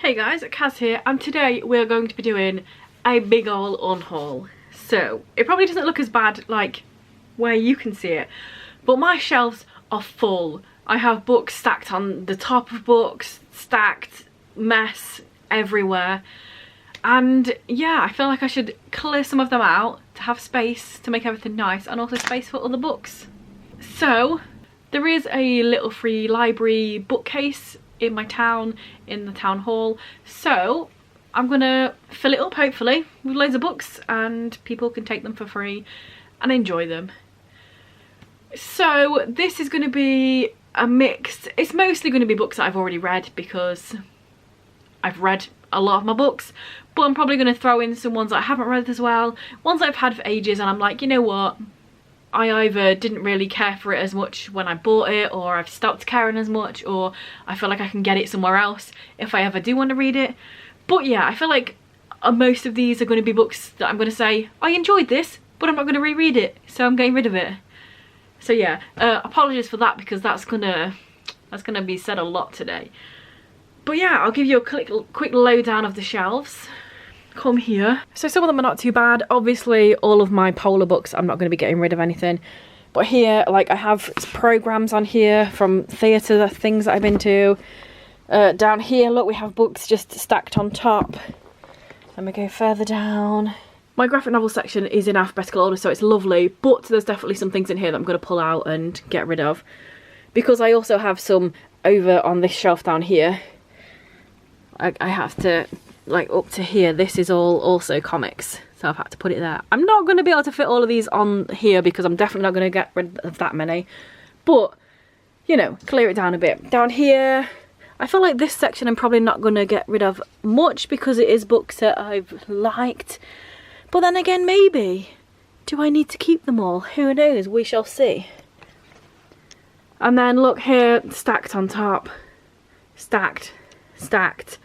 Hey guys, Kaz here, and today we're going to be doing a big ol' unhaul. So, it probably doesn't look as bad like where you can see it, but my shelves are full. I have books stacked on the top of books, stacked, mess everywhere. And yeah, I feel like I should clear some of them out to have space to make everything nice and also space for other books. So, there is a little free library bookcase in my town, in the town hall, so I'm gonna fill it up hopefully with loads of books and people can take them for free and enjoy them. So this is going to be a mix. It's mostly going to be books that I've already read because I've read a lot of my books, but I'm probably going to throw in some ones that I haven't read as well, ones I've had for ages and I'm like, you know what, I either didn't really care for it as much when I bought it, or I've stopped caring as much, or I feel like I can get it somewhere else if I ever do want to read it. But yeah, I feel like most of these are going to be books that I'm going to say, I enjoyed this, but I'm not going to reread it, so I'm getting rid of it. So yeah, apologies for that because that's gonna be said a lot today. But yeah, I'll give you a quick lowdown of the shelves. Come here. So some of them are not too bad. Obviously all of my polar books, I'm not going to be getting rid of anything, but here, like, I have programs on here from theatre things that I've been to. Down here, look, we have books just stacked on top, and we go further down. My graphic novel section is in alphabetical order, so it's lovely, but there's definitely some things in here that I'm going to pull out and get rid of, because I also have some over on this shelf down here. I have to, like, up to here, this is all also comics, so I've had to put it there. I'm not going to be able to fit all of these on here because I'm definitely not going to get rid of that many, but, you know, clear it down a bit. Down here, I feel like this section I'm probably not going to get rid of much because it is books that I've liked, but then again, maybe. Do I need to keep them all? Who knows? We shall see. And then look here, stacked on top. Stacked. Stacked.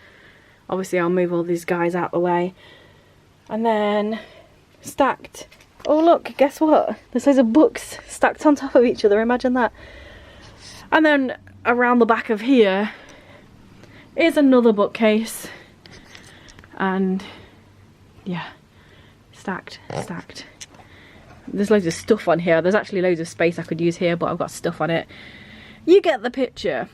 Obviously I'll move all these guys out the way. And then stacked. Oh look, guess what? There's loads of books stacked on top of each other, imagine that. And then around the back of here is another bookcase. And yeah, stacked, stacked. There's loads of stuff on here. There's actually loads of space I could use here, but I've got stuff on it. You get the picture.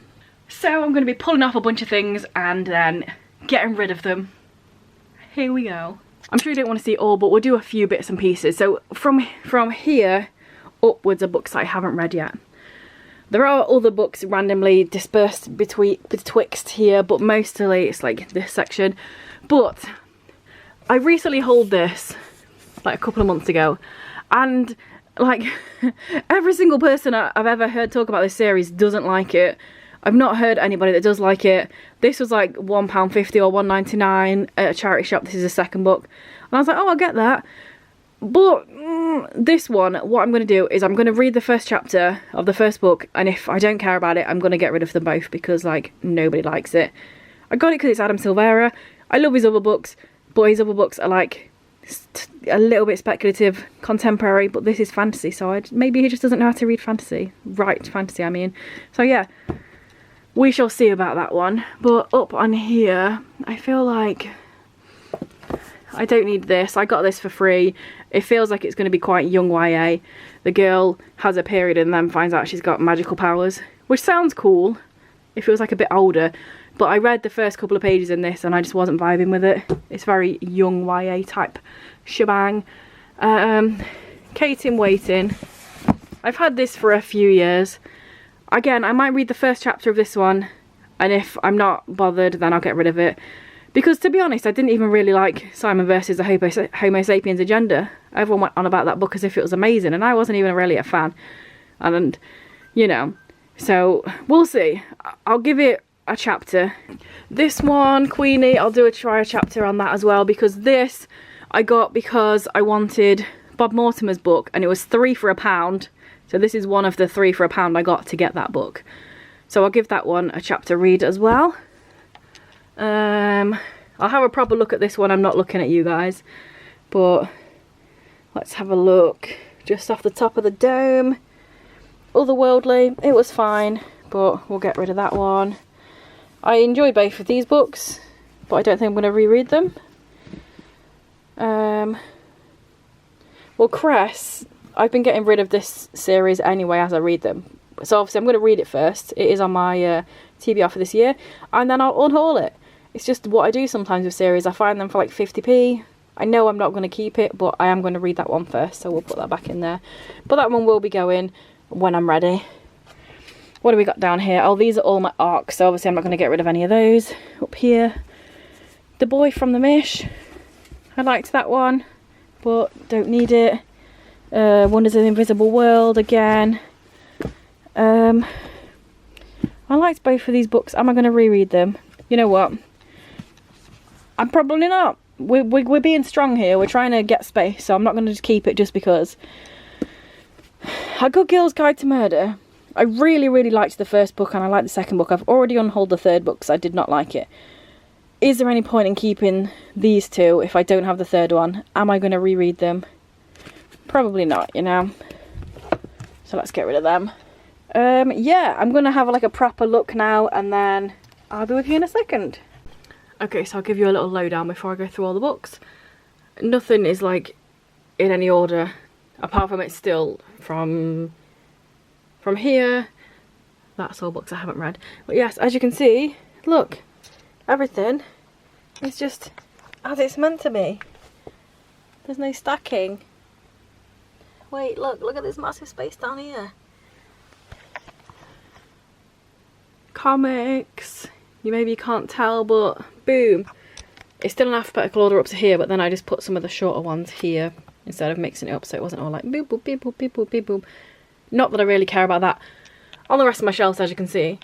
So I'm going to be pulling off a bunch of things and then getting rid of them. Here we go. I'm sure you don't want to see it all, but we'll do a few bits and pieces. So from here upwards are books that I haven't read yet. There are other books randomly dispersed betwixt here, but mostly it's like this section. But I recently hauled this like a couple of months ago, and like every single person I've ever heard talk about this series doesn't like it. I've not heard anybody that does like it. This was like £1.50 or £1.99 at a charity shop. This is the second book. And I was like, oh, I'll get that. But this one, what I'm going to do is I'm going to read the first chapter of the first book. And if I don't care about it, I'm going to get rid of them both because, like, nobody likes it. I got it because it's Adam Silvera. I love his other books, but his other books are, like, a little bit speculative, contemporary. But this is fantasy, so maybe he just doesn't know how to read fantasy. Write fantasy, I mean. So, yeah. We shall see about that one. But up on here, I feel like I don't need this. I got this for free. It feels like it's going to be quite young YA. The girl has a period and then finds out she's got magical powers, which sounds cool. It feels like a bit older. But I read the first couple of pages in this and I just wasn't vibing with it. It's very young YA type shebang. Kate in Waiting. I've had this for a few years. Again, I might read the first chapter of this one, and if I'm not bothered, then I'll get rid of it. Because, to be honest, I didn't even really like Simon versus the Homo sapiens agenda. Everyone went on about that book as if it was amazing, and I wasn't even really a fan. And, you know, so we'll see. I'll give it a chapter. This one, Queenie, I'll try a chapter on that as well, because this I got because I wanted Bob Mortimer's book, and it was 3 for £1. So this is one of the 3 for £1 I got to get that book. So I'll give that one a chapter read as well. I'll have a proper look at this one. I'm not looking at you guys. But let's have a look. Just off the top of the dome. Otherworldly, it was fine. But we'll get rid of that one. I enjoyed both of these books. but I don't think I'm going to reread them. Well, Cress, I've been getting rid of this series anyway as I read them. So obviously I'm going to read it first. It is on my TBR for this year. And then I'll unhaul it. It's just what I do sometimes with series. I find them for like 50p. I know I'm not going to keep it, but I am going to read that one first. So we'll put that back in there. But that one will be going when I'm ready. What do we got down here? Oh, these are all my arcs. So obviously I'm not going to get rid of any of those. Up here, The Boy from the Mish. I liked that one, but don't need it. Wonders of the Invisible World again. I liked both of these books. Am I going to reread them? You know what? I'm probably not. We're being strong here. We're trying to get space, so I'm not going to just keep it just because. A Good Girl's Guide to Murder. I really, really liked the first book and I liked the second book. I've already unhauled the third book because I did not like it. Is there any point in keeping these two if I don't have the third one? Am I going to reread them? Probably not, you know. So let's get rid of them. Yeah, I'm going to have like a proper look now and then I'll be with you in a second. Okay, so I'll give you a little lowdown before I go through all the books. Nothing is like in any order, apart from it's still from here. That's all books I haven't read. But yes, as you can see, look. Everything is just as it's meant to be. There's no stacking. Wait, look at this massive space down here. Comics. Maybe you can't tell, but boom. It's still in alphabetical order up to here, but then I just put some of the shorter ones here instead of mixing it up so it wasn't all like boop boop beep boop beep boop beep boop. Not that I really care about that on the rest of my shelves, as you can see.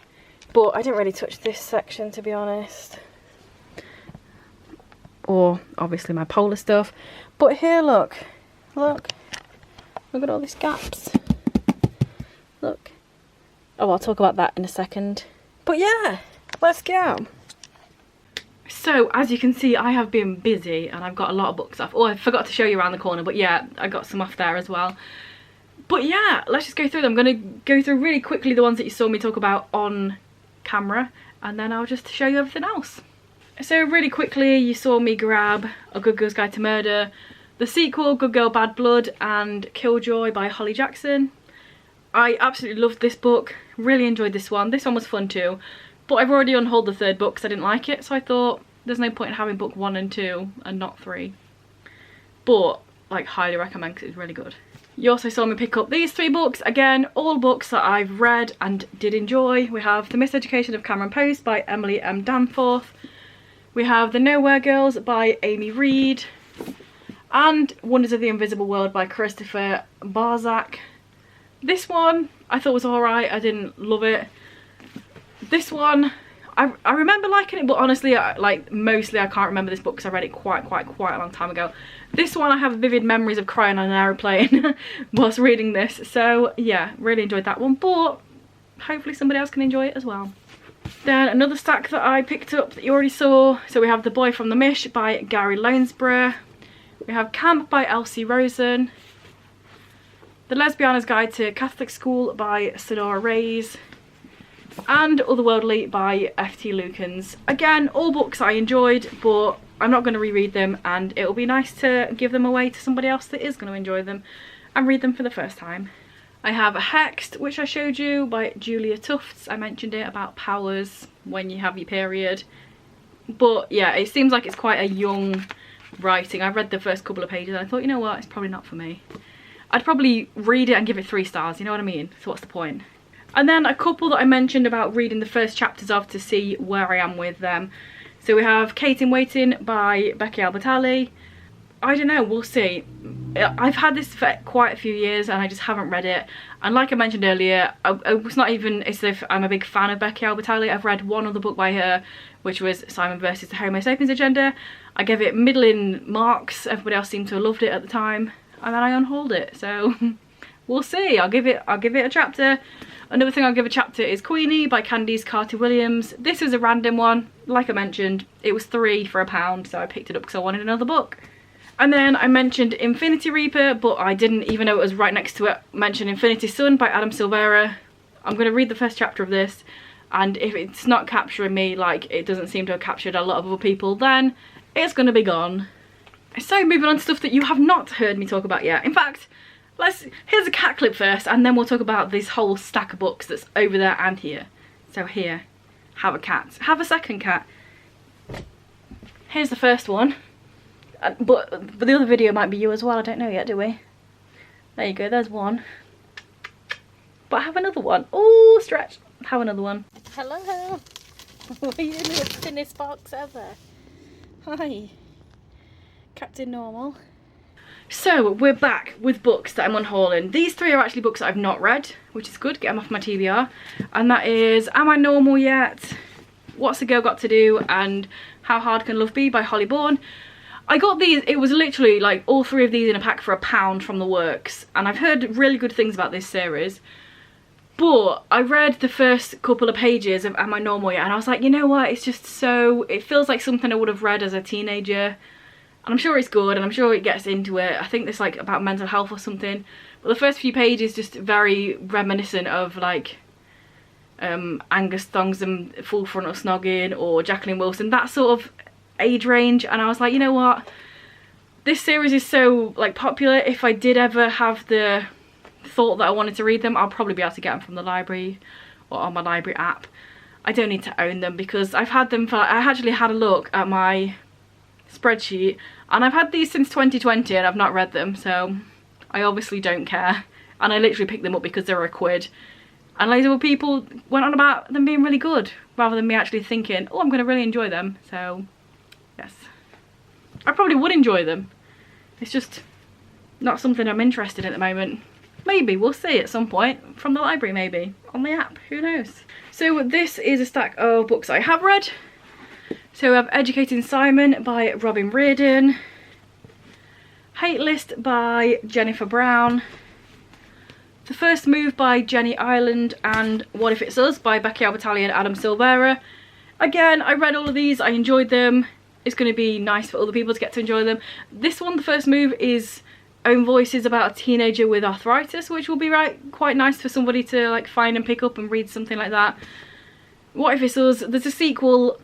But I didn't really touch this section, to be honest. Or, obviously, my polar stuff. But here, look. Look. Look at all these gaps. Look. Oh, I'll talk about that in a second. But yeah, let's go. So, as you can see, I have been busy and I've got a lot of books off. Oh, I forgot to show you around the corner, but yeah, I got some off there as well. But yeah, let's just go through them. I'm going to go through really quickly the ones that you saw me talk about on camera, and then I'll just show you everything else. So really quickly, you saw me grab A Good Girl's Guide to Murder, the sequel Good Girl Bad Blood, and Killjoy by Holly Jackson. I absolutely loved this book, really enjoyed this one. This one was fun too, but I've already unhauled the third book because I didn't like it, so I thought there's no point in having book 1 and 2 and not 3. But like, highly recommend because it's really good. You also saw me pick up these 3 books, again, all books that I've read and did enjoy. We have The Miseducation of Cameron Post by Emily M. Danforth. We have The Nowhere Girls by Amy Reed. And Wonders of the Invisible World by Christopher Barzak. This one I thought was alright, I didn't love it. This one, I remember liking it, but honestly, mostly I can't remember this book because I read it quite a long time ago. This one I have vivid memories of crying on an aeroplane whilst reading this, so yeah, really enjoyed that one, but hopefully somebody else can enjoy it as well. Then another stack that I picked up that you already saw, so we have The Boy from the Mish by Gary Lonesborough, we have Camp by Elsie Rosen, The Lesbiana's Guide to Catholic School by Sonora Reyes, and Otherworldly by F.T. Lukens. Again, all books I enjoyed, but I'm not going to reread them, and it'll be nice to give them away to somebody else that is going to enjoy them and read them for the first time. I have Hexed, which I showed you, by Julia Tufts. I mentioned it about powers when you have your period. But yeah, it seems like it's quite a young writing. I read the first couple of pages and I thought, you know what, it's probably not for me. I'd probably read it and give it 3 stars, you know what I mean? So what's the point? And then a couple that I mentioned about reading the first chapters of to see where I am with them. So we have Kate in Waiting by Becky Albertalli. I don't know, we'll see. I've had this for quite a few years and I just haven't read it. And like I mentioned earlier, I was not even as if I'm a big fan of Becky Albertalli. I've read one other book by her, which was Simon versus the Homo sapiens Agenda. I gave it middling marks. Everybody else seemed to have loved it at the time. And then I unhauled it, so we'll see. I'll give it a chapter. Another thing I'll give a chapter is Queenie by Candice Carter-Williams. This was a random one. Like I mentioned, it was 3 for £1, so I picked it up because I wanted another book. And then I mentioned Infinity Reaper, but I didn't even know it was right next to it. Mentioned Infinity Sun by Adam Silvera. I'm going to read the first chapter of this and if it's not capturing me like it doesn't seem to have captured a lot of other people, then it's going to be gone. So moving on to stuff that you have not heard me talk about yet. In fact, here's a cat clip first, and then we'll talk about this whole stack of books that's over there and here. So here, have a cat, have a second cat. Here's the first one, but the other video might be you as well, I don't know yet, do we? There you go, there's one. But I have another one. Oh, stretch. Have another one. Hello. Are you in the thinnest box ever? Hi. Captain Normal. So we're back with books that I'm unhauling. These three are actually books that I've not read, which is good, get them off my TBR. And that is Am I Normal Yet? What's a Girl Got to Do? And How Hard Can Love Be by Holly Bourne. I got these, it was literally like all three of these in a pack for £1 from the works, and I've heard really good things about this series. But I read the first couple of pages of Am I Normal Yet? And I was like, you know what, it's just so, it feels like something I would have read as a teenager. And I'm sure it's good, and I'm sure it gets into it. I think it's like about mental health or something. But the first few pages just very reminiscent of like Angus Thongs and Full Frontal Snogging or Jacqueline Wilson, that sort of age range. And I was like, you know what, this series is so like popular, if I did ever have the thought that I wanted to read them, I'll probably be able to get them from the library or on my library app. I don't need to own them because I've had them for, I actually had a look at my spreadsheet and I've had these since 2020 and I've not read them, so I obviously don't care. And I literally picked them up because they were £1. And loads of people went on about them being really good rather than me actually thinking, oh, I'm going to really enjoy them. So yes, I probably would enjoy them. It's just not something I'm interested in at the moment. Maybe, we'll see at some point, from the library maybe, on the app, who knows. So this is a stack of books I have read. So we have Educating Simon by Robin Reardon, Hate List by Jennifer Brown, The First Move by Jenny Ireland, and What If It's Us by Becky Albertalli and Adam Silvera. Again, I read all of these, I enjoyed them. It's going to be nice for other people to get to enjoy them. This one, The First Move, is own voices about a teenager with arthritis, which will be quite nice for somebody to like find and pick up and read something like that. What If It's Us? There's a sequel.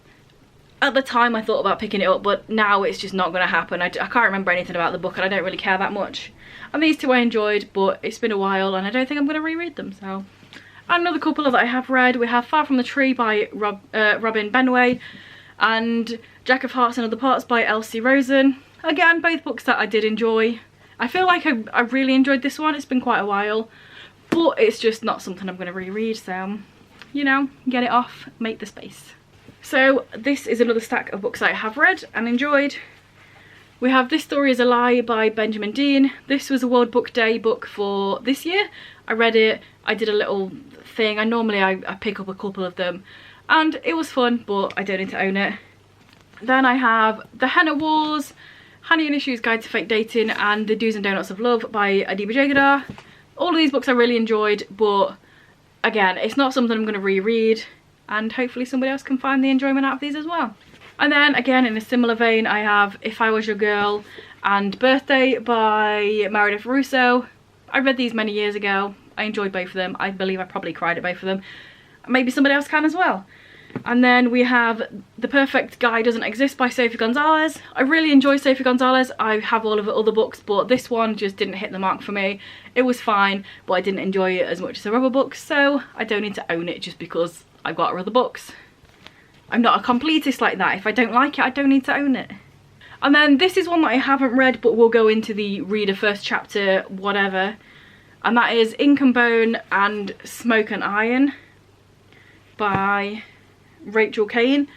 At the time I thought about picking it up, but now it's just not going to happen. I can't remember anything about the book and I don't really care that much. And these two I enjoyed, but it's been a while and I don't think I'm going to reread them. So, and another couple that I have read, we have Far From the Tree by Robin Benway and Jack of Hearts and Other Parts by Elsie Rosen. Again, both books that I did enjoy. I feel like I really enjoyed this one. It's been quite a while, but it's just not something I'm going to reread. So, you know, get it off, make the space. So this is another stack of books I have read and enjoyed. We have This Story Is a Lie by Benjamin Dean. This was a World Book Day book for this year. I read it, I did a little thing. I pick up a couple of them and it was fun, but I don't need to own it. Then I have The Henna Wars, Honey and Issues Guide to Fake Dating, and The Do's and Donuts of Love by Adiba Jagadar. All of these books I really enjoyed, but again, it's not something I'm going to reread. And hopefully somebody else can find the enjoyment out of these as well. And then again, in a similar vein, I have If I Was Your Girl and Birthday by Meredith Russo. I read these many years ago. I enjoyed both of them. I believe I probably cried at both of them. Maybe somebody else can as well. And then we have The Perfect Guy Doesn't Exist by Sophie Gonzalez. I really enjoy Sophie Gonzalez. I have all of her other books, but this one just didn't hit the mark for me. It was fine, but I didn't enjoy it as much as her other books, so I don't need to own it just because I've got her other books. I'm not a completist like that. If I don't like it, I don't need to own it. And then this is one that I haven't read, but we'll go into the reader first chapter, whatever. And that is Ink and Bone and Smoke and Iron by Rachel Kane.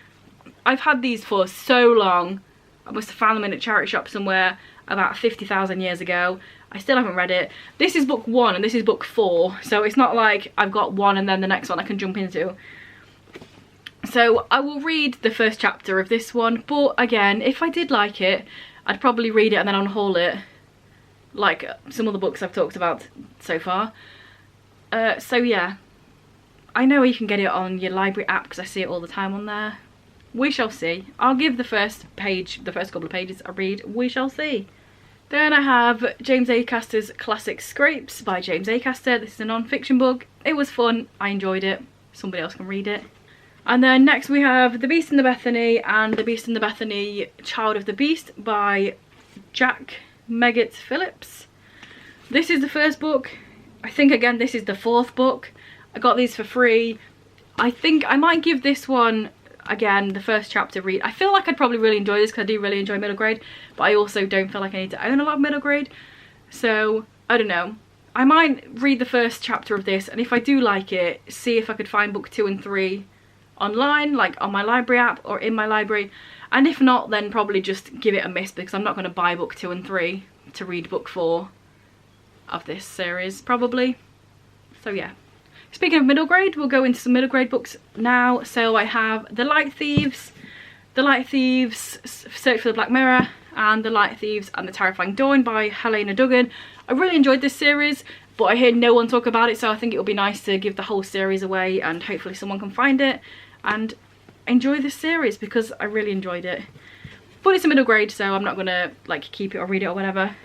I've had these for so long. I must have found them in a charity shop somewhere about 50,000 years ago. I still haven't read it. This is book 1 and this is book 4, so it's not like I've got one and then the next one I can jump into. So I will read the first chapter of this one, but again, if I did like it, I'd probably read it and then unhaul it, like some other books I've talked about so far. So yeah, I know you can get it on your library app because I see it all the time on there. We shall see. I'll give the first couple of pages a read. We shall see. Then I have James Acaster's Classic Scrapes by James Acaster. This is a non-fiction book. It was fun. I enjoyed it. Somebody else can read it. And then next we have The Beast and the Bethany and The Beast and the Bethany Child of the Beast by Jack Meggitt Phillips. This is the first book. I think again this is the fourth book. I got these for free. I think I might give this one again the first chapter read. I feel like I'd probably really enjoy this because I do really enjoy middle grade, but I also don't feel like I need to own a lot of middle grade, so I don't know. I might read the first chapter of this, and if I do like it, see if I could find book 2 and 3 online, like on my library app or in my library, and if not, then probably just give it a miss because I'm not going to buy book 2 and 3 to read book 4 of this series probably. So yeah. Speaking of middle grade, we'll go into some middle grade books now. So I have The Light Thieves, Search for the Black Mirror, and The Light Thieves and the Terrifying Dawn by Helena Duggan. I really enjoyed this series, but I hear no one talk about it, so I think it would be nice to give the whole series away and hopefully someone can find it and enjoy this series because I really enjoyed it. But it's a middle grade, so I'm not gonna like keep it or read it or whatever.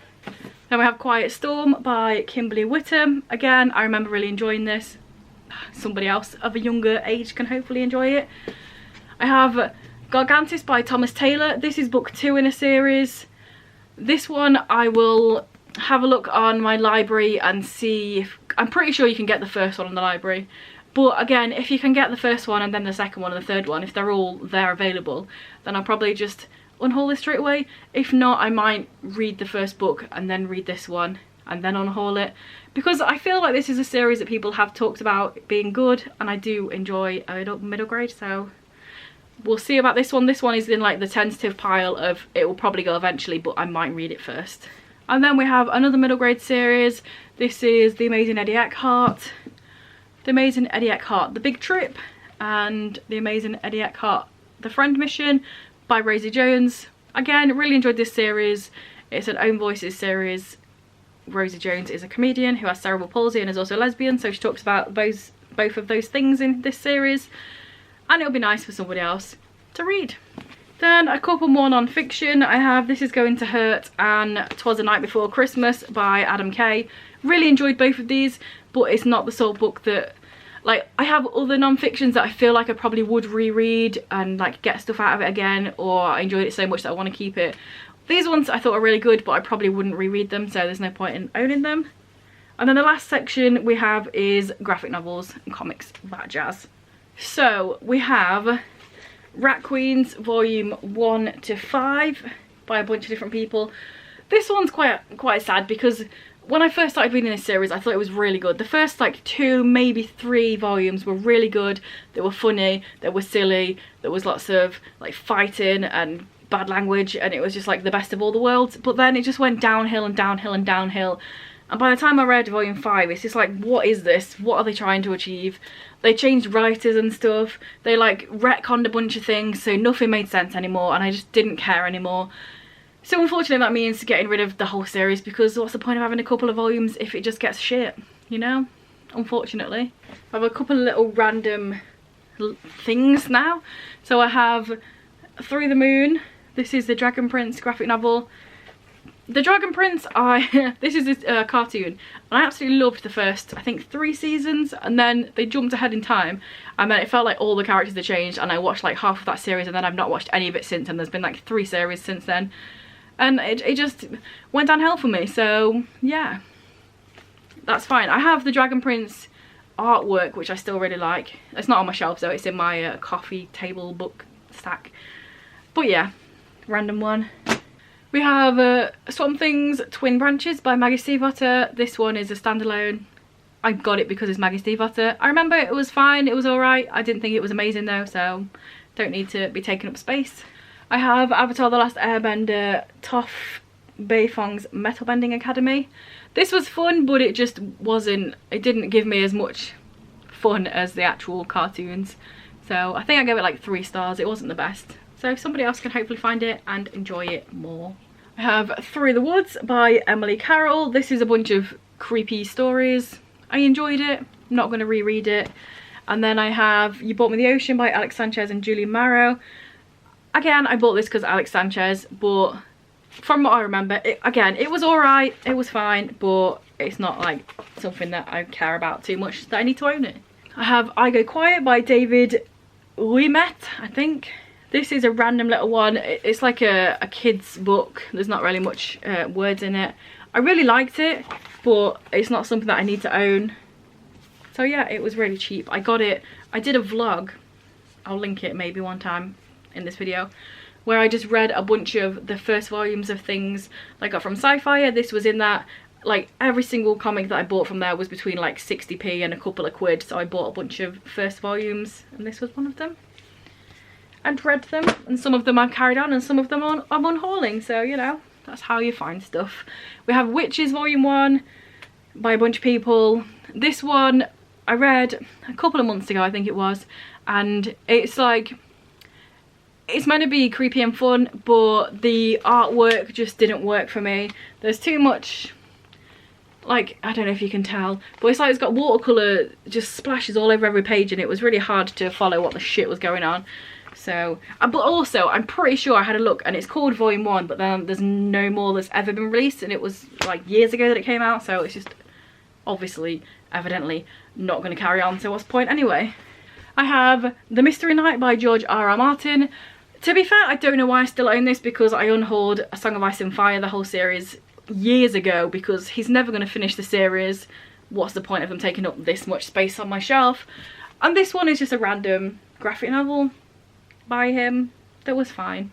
Then we have Quiet Storm by Kimberly Whittam. Again, I remember really enjoying this. Somebody else of a younger age can hopefully enjoy it. I have Gargantus by Thomas Taylor. This is book 2 in a series. This one I will have a look on my library and see if, I'm pretty sure you can get the first one on the library, but again, if you can get the first one and then the second one and the third one, if they're all there available, then I'll probably just unhaul this straight away. If not, I might read the first book and then read this one and then unhaul it, because I feel like this is a series that people have talked about being good, and I do enjoy middle grade, so we'll see about this one. This one is in like the tentative pile of it will probably go eventually, but I might read it first. And then we have another middle grade series. This is The Amazing Eddie Eckhart, The Amazing Eddie Eckhart, The Big Trip, and The Amazing Eddie Eckhart, The Friend Mission by Rosie Jones. Again, really enjoyed this series. It's an Own Voices series. Rosie Jones is a comedian who has cerebral palsy and is also a lesbian, so she talks about both of those things in this series, and it'll be nice for somebody else to read. Then a couple more non-fiction. I have This Is Going to Hurt and 'Twas the Night Before Christmas by Adam Kay. Really enjoyed both of these, but it's not the sort of book that, like, I have other non-fictions that I feel like I probably would reread and like get stuff out of it again, or I enjoyed it so much that I want to keep it. These ones I thought were really good, but I probably wouldn't reread them, so there's no point in owning them. And then the last section we have is graphic novels and comics, that jazz. So we have Rat Queens volume 1 to 5 by a bunch of different people. This one's quite sad because when I first started reading this series, I thought it was really good. The first like 2, maybe 3 volumes were really good. They were funny, they were silly, there was lots of like fighting and bad language, and it was just like the best of all the worlds. But then it just went downhill and downhill and downhill, and by the time I read volume 5, it's just like, what is this? What are they trying to achieve? They changed writers and stuff, they like retconned a bunch of things, so nothing made sense anymore, and I just didn't care anymore. So unfortunately that means getting rid of the whole series, because what's the point of having a couple of volumes if it just gets shit, you know? Unfortunately. I have a couple of little random things now. So I have Through the Moon. This is the Dragon Prince graphic novel. The Dragon Prince, this is a cartoon, and I absolutely loved the first, I think, 3 seasons, and then they jumped ahead in time, and then it felt like all the characters had changed, and I watched like half of that series, and then I've not watched any of it since, and there's been like 3 series since then, and it just went downhill for me. So yeah, that's fine. I have the Dragon Prince artwork, which I still really like. It's not on my shelf though, it's in my coffee table book stack. But yeah, random one. We have Swamp Things Twin Branches by Maggie Stiefvater. This one is a standalone. I got it because it's Maggie Stiefvater. I remember it was fine, it was alright. I didn't think it was amazing though, so don't need to be taking up space. I have Avatar The Last Airbender Toph Beifong's Metal Bending Academy. This was fun, but it just wasn't, it didn't give me as much fun as the actual cartoons. So I think I gave it like 3 stars. It wasn't the best. So somebody else can hopefully find it and enjoy it more. I have Through the Woods by Emily Carroll. This is a bunch of creepy stories. I enjoyed it. I'm not going to reread it. And then I have You Bought Me the Ocean by Alex Sanchez and Julie Marrow. Again, I bought this because Alex Sanchez, but from what I remember, it was alright. It was fine, but it's not like something that I care about too much that I need to own it. I have I Go Quiet by David We Met, I think. This is a random little one. It's like a kid's book. There's not really much words in it. I really liked it, but it's not something that I need to own. So yeah, it was really cheap. I got it. I did a vlog. I'll link it maybe one time in this video, where I just read a bunch of the first volumes of things I got from Sci-Fi. This was in that. Like every single comic that I bought from there was between like 60p and a couple of quid, so I bought a bunch of first volumes and this was one of them. And read them, and some of them I've carried on and some of them I'm unhauling, so you know, that's how you find stuff. We have Witches Volume 1 by a bunch of people. This one I read a couple of months ago, I think it was, and it's like, it's meant to be creepy and fun, but the artwork just didn't work for me. There's too much, like, I don't know if you can tell, but it's like it's got watercolour just splashes all over every page, and it was really hard to follow what the shit was going on. So, but also I'm pretty sure I had a look and it's called Volume 1, but then there's no more that's ever been released, and it was like years ago that it came out, so it's just obviously, evidently not going to carry on, so what's the point anyway? I have The Mystery Knight by George R.R. Martin. To be fair, I don't know why I still own this, because I unhauled A Song of Ice and Fire, the whole series, years ago, because he's never going to finish the series. What's the point of them taking up this much space on my shelf? And this one is just a random graphic novel by him that was fine.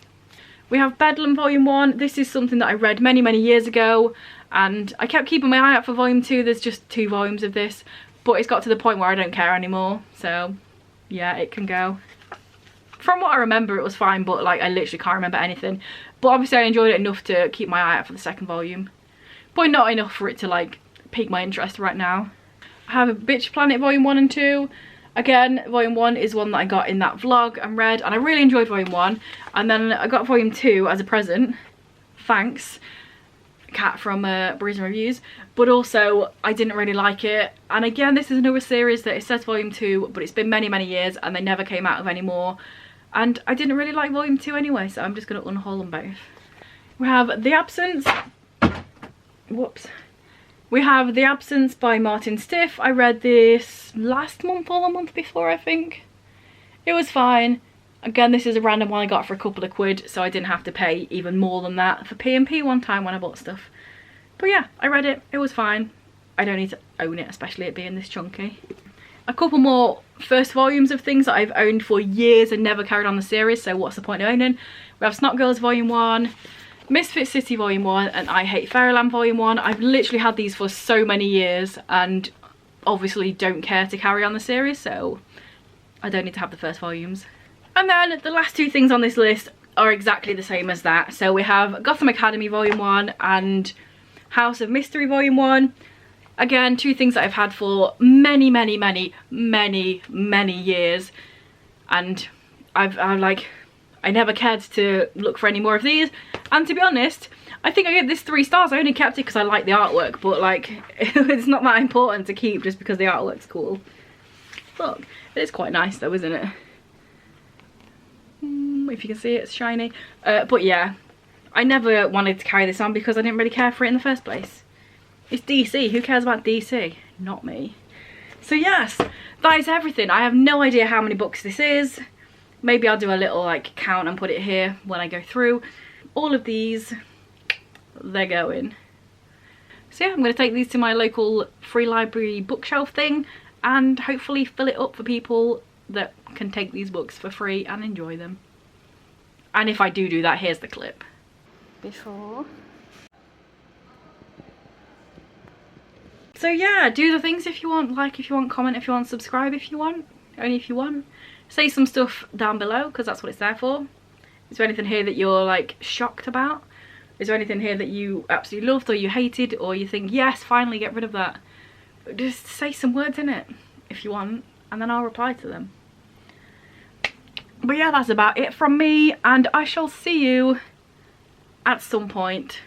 We have Bedlam Volume 1. This is something that I read many, many years ago, and I kept keeping my eye out for Volume 2. There's just 2 volumes of this, but it's got to the point where I don't care anymore, so yeah, it can go. From what I remember, it was fine, but like I literally can't remember anything. But obviously I enjoyed it enough to keep my eye out for the second volume, but not enough for it to like pique my interest right now. I have Bitch Planet Volume 1 and 2. Again, Volume 1 is one that I got in that vlog and read, and I really enjoyed Volume 1. And then I got Volume 2 as a present. Thanks, Kat from Brews and Reviews. But also, I didn't really like it. And again, this is another series that it says Volume 2, but it's been many, many years and they never came out of any more. And I didn't really like Volume 2 anyway, so I'm just going to unhaul them both. We have The Absence. Whoops. We have The Absence by Martin Stiff. I read this last month or the month before, I think. It was fine. Again, this is a random one I got for a couple of quid, so I didn't have to pay even more than that for P&P one time when I bought stuff. But yeah, I read it. It was fine. I don't need to own it, especially it being this chunky. A couple more first volumes of things that I've owned for years and never carried on the series, so what's the point of owning? We have Snot Girls Volume 1. Misfit City Volume 1 and I Hate Fairyland Volume 1. I've literally had these for so many years and obviously don't care to carry on the series, so I don't need to have the first volumes. And then the last 2 things on this list are exactly the same as that. So we have Gotham Academy Volume 1 and House of Mystery Volume 1. Again, 2 things that I've had for many, many, many, many, many years, and I never cared to look for any more of these. And to be honest, I think I gave this 3 stars. I only kept it because I like the artwork, but like it's not that important to keep just because the artwork's cool. Look, it is quite nice though, isn't it? If you can see it, it's shiny. But yeah, I never wanted to carry this on because I didn't really care for it in the first place. It's DC, who cares about DC? Not me. So yes, that is everything. I have no idea how many books this is. Maybe I'll do a little like count and put it here when I go through. All of these, they're going. So yeah, I'm going to take these to my local free library bookshelf thing and hopefully fill it up for people that can take these books for free and enjoy them. And if I do that, here's the clip. Before. So yeah, do the things if you want, like if you want, comment if you want, subscribe if you want, only if you want. Say some stuff down below because that's what it's there for. Is there anything here that you're like shocked about? Is there anything here that you absolutely loved or you hated or you think, yes, finally get rid of that? Just say some words in it if you want and then I'll reply to them. But yeah, that's about it from me and I shall see you at some point.